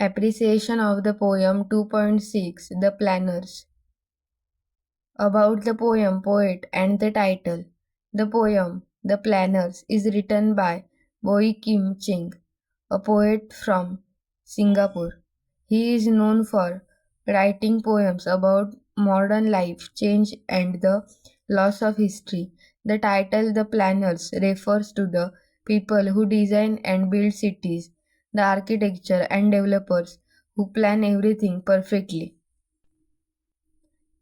Appreciation of the poem 2.6 The Planners. About the poem, poet, and the title. The poem, The Planners, is written by Boey Kim Cheng, a poet from Singapore. He is known for writing poems about modern life, change, and the loss of history. The title, The Planners, refers to the people who design and build cities, the architecture and developers who plan everything perfectly.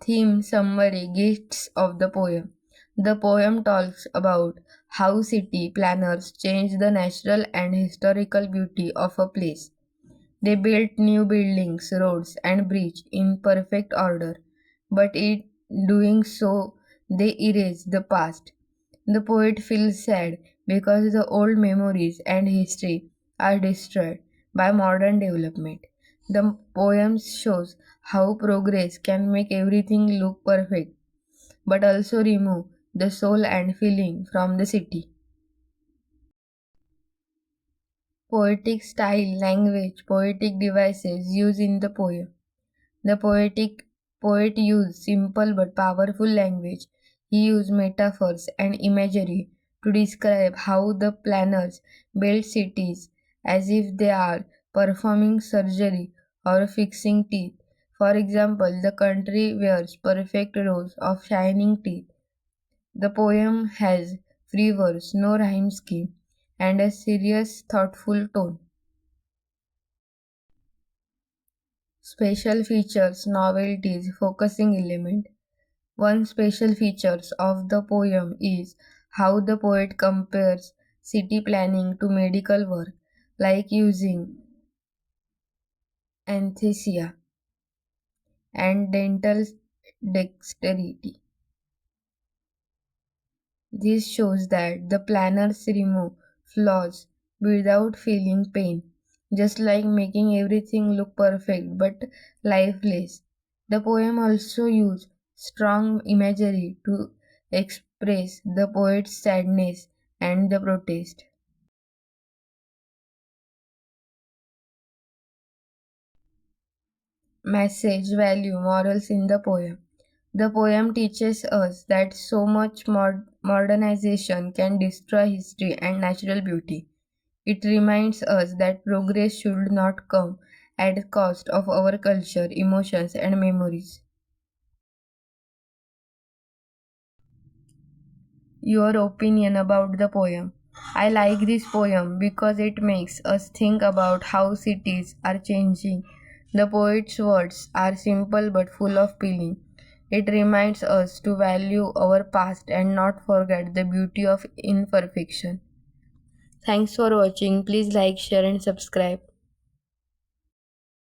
Theme summary gist of the poem. The poem talks about how city planners change the natural and historical beauty of a place. They built new buildings, roads, and bridges in perfect order, but in doing so, they erase the past. The poet feels sad because the old memories and history are destroyed by modern development. The poem shows how progress can make everything look perfect, but also remove the soul and feeling from the city. Poetic style, language, poetic devices used in the poem. The poet used simple but powerful language. He used metaphors and imagery to describe how the planners build cities as if they are performing surgery or fixing teeth. For example, the country wears perfect rows of shining teeth. The poem has free verse, no rhyme scheme, and a serious, thoughtful tone. Special features, novelties, focusing element. One special feature of the poem is how the poet compares city planning to medical work, like using anesthesia and dental dexterity. This shows that the planners remove flaws without feeling pain, just like making everything look perfect but lifeless. The poem also uses strong imagery to express the poet's sadness and the protest. Message, value, morals in the poem. The poem teaches us that so much modernization can destroy history and natural beauty. It reminds us that progress should not come at the cost of our culture, emotions, and memories. Your opinion about the poem. I like this poem because it makes us think about how cities are changing. The poet's words are simple but full of feeling. It reminds us to value our past and not forget the beauty of imperfection. Thanks for watching. Please like, share, and subscribe.